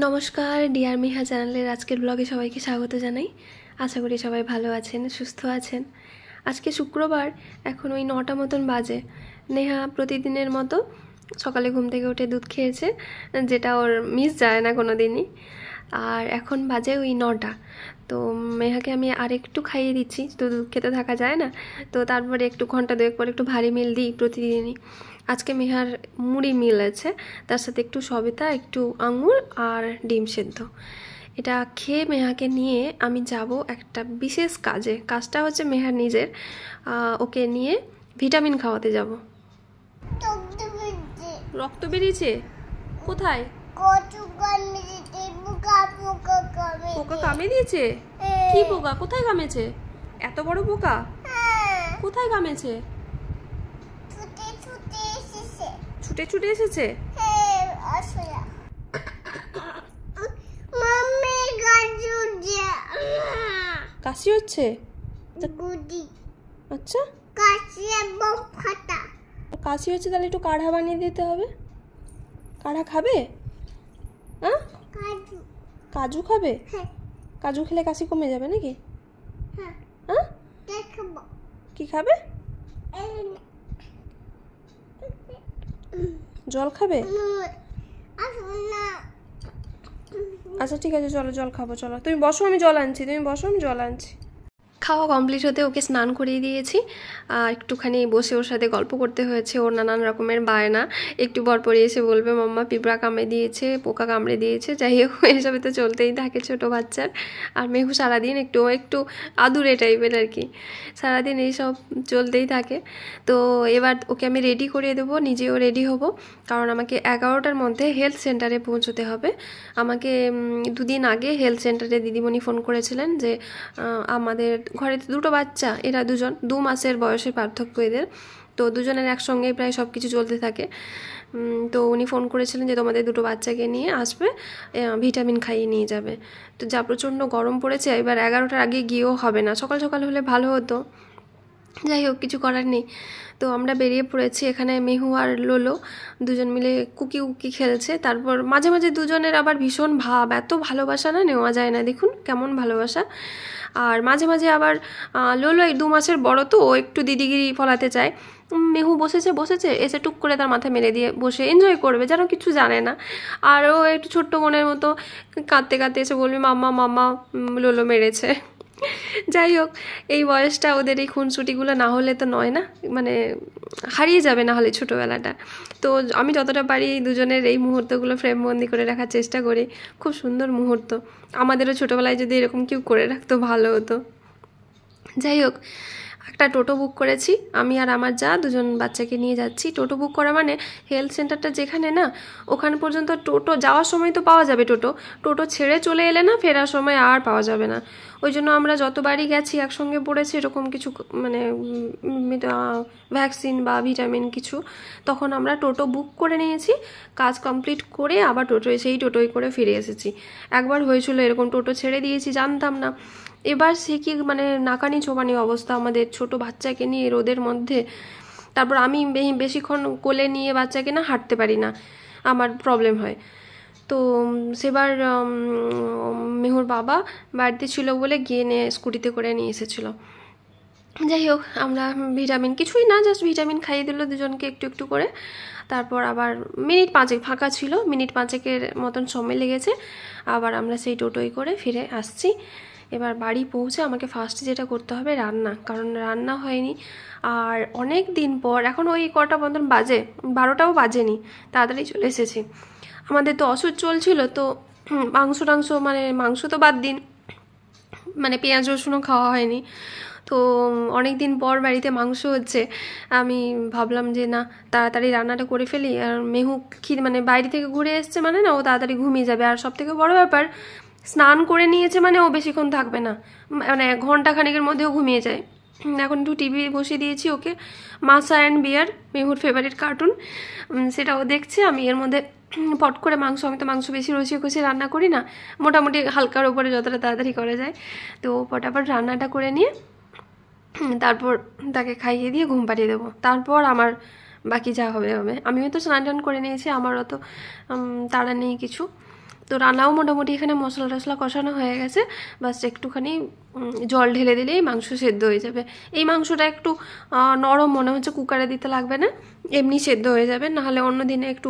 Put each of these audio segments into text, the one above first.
নমস্কার ডিয়ার মিহা চ্যানেলের আজকের ব্লগে সবাইকে স্বাগত জানাই। আশা করি সবাই ভালো আছেন, সুস্থ আছেন। আজকে শুক্রবার, এখন ওই 9টা মতন বাজে। নেহা প্রতিদিনের মতো সকালে ঘুম থেকে উঠে দুধ খেয়েছে, যেটা ওর মিস যায় না কোনো দিনই। আর এখন বাজে ওই 9টা। তো মেহাকে আমি আরেকটু খাইয়ে দিচ্ছি, তো দুধ খেতে থাকা যায় না। তো তারপরে একটু ঘন্টা দুয়েক পর একটু ভারী মিল দিই প্রতিদিনই। আজকে মেহার মুড়ি মিল আছে, তার সাথে একটু সবেতা, একটু আঙুর আর ডিম সেদ্ধ। এটা খেয়ে মেহাকে নিয়ে আমি যাব একটা বিশেষ কাজে। কাজটা হচ্ছে মেহার নিজের, ওকে নিয়ে ভিটামিন খাওয়াতে যাব। রক্ত বেরিয়েছে? কোথায়? পোকা কামড়ে দিয়েছে? কি পোকা? কোথায় কামেছে? এত বড় পোকা? কোথায় কামেছে? ছুটে ছুটে এসেছে? কাশি হচ্ছে? আচ্ছা, কাশি হচ্ছে, তাহলে একটু কাঢ়া বানিয়ে দিতে হবে। কাঢ়া খাবে? হ্যাঁ, কাজু খাবে? কাজু খেলে কাশি কমে যাবে নাকি? হ্যাঁ, কি খাবে? জল খাবে? আচ্ছা ঠিক আছে, চলো জল খাবো। চলো তুমি বসো, আমি জল আনছি। তুমি বসো, আমি জল আনছি। খাওয়া কমপ্লিট হতে ওকে স্নান করিয়ে দিয়েছি। একটুখানি বসে ওর সাথে গল্প করতে হয়েছে। ওর নানান রকমের বায়না, একটু পর পরে এসে বলবে মাম্মা পিঁপড়া কামড়ে দিয়েছে, পোকা কামড়ে দিয়েছে। যাই হোক, এসবে তো চলতেই থাকে ছোটো বাচ্চার। আর মেহু সারাদিন একটু আদুরে টাইপের আর কি, সারাদিন এইসব চলতেই থাকে। তো এবার ওকে আমি রেডি করিয়ে দেবো, নিজেও রেডি হব, কারণ আমাকে 11টার মধ্যে হেলথ সেন্টারে পৌঁছতে হবে। আমাকে 2 দিন আগে হেলথ সেন্টারে দিদিমণি ফোন করেছিলেন যে আমাদের ঘরে দুটো বাচ্চা, এরা 2 মাসের বয়সের পার্থক্য এদের, তো দুজনের একসঙ্গে প্রায় সব কিছু চলতে থাকে। তো উনি ফোন করেছিলেন যে তোমাদের 2 বাচ্চাকে নিয়ে আসবে, ভিটামিন খাইয়ে নিয়ে যাবে। তো যা প্রচণ্ড গরম পড়েছে, এবার 11টার আগে গিয়েও হবে না, সকাল সকাল হলে ভালো হতো। যাই হোক, কিছু করার নেই। তো আমরা বেরিয়ে পড়েছি। এখানে মেহু আর লোলো দুজন মিলে কুকি খেলছে। তারপর মাঝে মাঝে দুজনের আবার ভীষণ ভাব, এত ভালোবাসা না নেওয়া যায় না, দেখুন কেমন ভালোবাসা। আর মাঝে মাঝে আবার লোলো 2 মাসের বড়, তো ও একটু দিদিগিরি ফলাতে চায়। মেহু বসেছে, এসে টুক করে তার মাথা মেরে দিয়ে বসে এনজয় করবে, যেন কিছু জানে না। আর ও একটু ছোট্ট বোনের মতো কাঁদতে কাঁদতে এসে বলবে মাম্মা মাম্মা লোলো মেরেছে। যাই হোক, এই বয়সটা ওদের এই খুনসুটিগুলো না হলে তো নয় না, মানে হারিয়ে যাবে না হলে ছোটোবেলাটা। তো আমি যতটা পারি দুজনের এই মুহূর্তগুলো ফ্রেমবন্দি করে রাখার চেষ্টা করি। খুব সুন্দর মুহূর্ত। আমাদেরও ছোটোবেলায় যদি এরকম কেউ করে রাখতো ভালো হতো। যাই হোক, একটা টোটো বুক করেছি, আমি আর আমার যা দুজন বাচ্চাকে নিয়ে যাচ্ছি। টোটো বুক করা মানে হেলথ সেন্টারটা যেখানে না, ওখানে পর্যন্ত টোটো যাওয়ার সময় তো পাওয়া যাবে, টোটো ছেড়ে চলে এলে না ফেরার সময় আর পাওয়া যাবে না। ওই জন্য আমরা যতবারই গেছি একসঙ্গে পড়েছি এরকম কিছু, মানে ভ্যাকসিন বা ভিটামিন কিছু, তখন আমরা টোটো বুক করে নিয়েছি। কাজ কমপ্লিট করে আবার সেই টোটোয় করে ফিরে এসেছি। একবার হয়েছিল এরকম, টোটো ছেড়ে দিয়েছি, জানতাম না। এবার সে কি মানে নাকানি চোবানি অবস্থা আমাদের ছোট বাচ্চাকে নিয়ে রোদের মধ্যে। তারপর আমি বেশিক্ষণ কোলে নিয়ে বাচ্চাকে না হাঁটতে পারি না, আমার প্রবলেম হয়। তো সেবার মেহুর বাবা বাড়িতে ছিল বলে গিয়ে স্কুটিতে করে নিয়ে এসেছিল। যাই হোক, আমরা ভিটামিন কিছুই না, জাস্ট ভিটামিন খাইয়ে দিল দুজনকে একটু একটু করে। তারপর আবার মিনিট 5 ফাঁকা ছিল, মিনিট 5 মতন সময় লেগেছে। আবার আমরা সেই টোটোই করে ফিরে আসছি। এবার বাড়ি পৌঁছে আমাকে ফার্স্টে যেটা করতে হবে রান্না, কারণ রান্না হয়নি। আর অনেক দিন পর, এখন ওই কটা মতন বাজে, 12টাও বাজেনি, তাড়াতাড়ি চলে এসেছি। আমাদের তো ওষুধ চলছিল, তো মাংস মানে মাংস তো বাদ দিন, মানে পেঁয়াজ রসুনও খাওয়া হয়নি। তো অনেক দিন পর বাড়িতে মাংস হচ্ছে। আমি ভাবলাম যে না, তাড়াতাড়ি রান্নাটা করে ফেলি। আর মেহু মানে বাইরে থেকে ঘুরে এসছে মানে না, ও তাড়াতাড়ি ঘুমিয়ে যাবে। আর সব থেকে বড় ব্যাপার, স্নান করে নিয়েছে মানে ও বেশিক্ষণ থাকবে না, মানে ঘন্টাখানেকের মধ্যেও ঘুমিয়ে যায়। এখন একটু টিভি বসিয়ে দিয়েছি ওকে, মাসা অ্যান্ড বিয়ার, মেহুর ফেভারিট কার্টুন, সেটা ও দেখছে। আমি এর মধ্যে পট করে আমি তো মাংস বেশি রসিয়ে কষিয়ে রান্না করি না, মোটামুটি হালকার উপরে যতটা তাড়াতাড়ি করা যায়। তো পটাপট রান্নাটা করে নিয়ে তারপর তাকে খাইয়ে দিয়ে ঘুম পাড়িয়ে দেবো। তারপর আমার বাকি যা হবে হবে। আমিও তো স্নান টান করে নিয়েছি, আমার অত তাড়া নেই কিছু। তো রান্নাও মোটামুটি এখানে মশলা টশলা কষানো হয়ে গেছে, বাস একটুখানি জল ঢেলে দিলেই মাংস সেদ্ধ হয়ে যাবে। এই মাংসটা একটু নরম মনে হচ্ছে, কুকারে দিতে লাগবে না, এমনি সেদ্ধ হয়ে যাবে। নাহলে অন্য দিনে একটু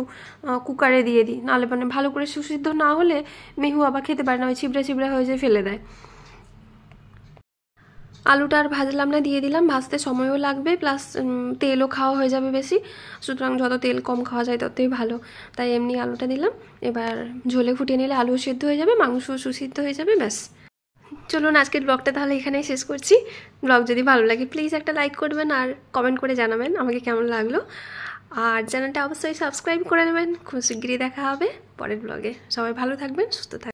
কুকারে দিয়ে দিই, নাহলে মানে ভালো করে সুসিদ্ধ না হলে মেহু আবার খেতে পারে না, ওই ছিবড়ে ছিবড়ে হয়ে যায়, ফেলে দেয়। আলুটা আর ভাজলাম না, দিয়ে দিলাম, ভাজতে সময়ও লাগবে, প্লাস তেলও খাওয়া হয়ে যাবে বেশি, সুতরাং যত তেল কম খাওয়া যায় ততই ভালো, তাই এমনি আলুটা দিলাম। এবার ঝোলে ফুটিয়ে নিলে আলুও সেদ্ধ হয়ে যাবে, মাংস সুসিদ্ধ হয়ে যাবে, ব্যাস। চলুন আজকের ব্লগটা তাহলে এখানেই শেষ করছি। ব্লগ যদি ভালো লাগে প্লিজ একটা লাইক করবেন আর কমেন্ট করে জানাবেন আমাকে কেমন লাগলো, আর চ্যানেলটা অবশ্যই সাবস্ক্রাইব করে নেবেন। খুব শিগগিরই দেখা হবে পরের ব্লগে। সবাই ভালো থাকবেন, সুস্থ থাকবেন।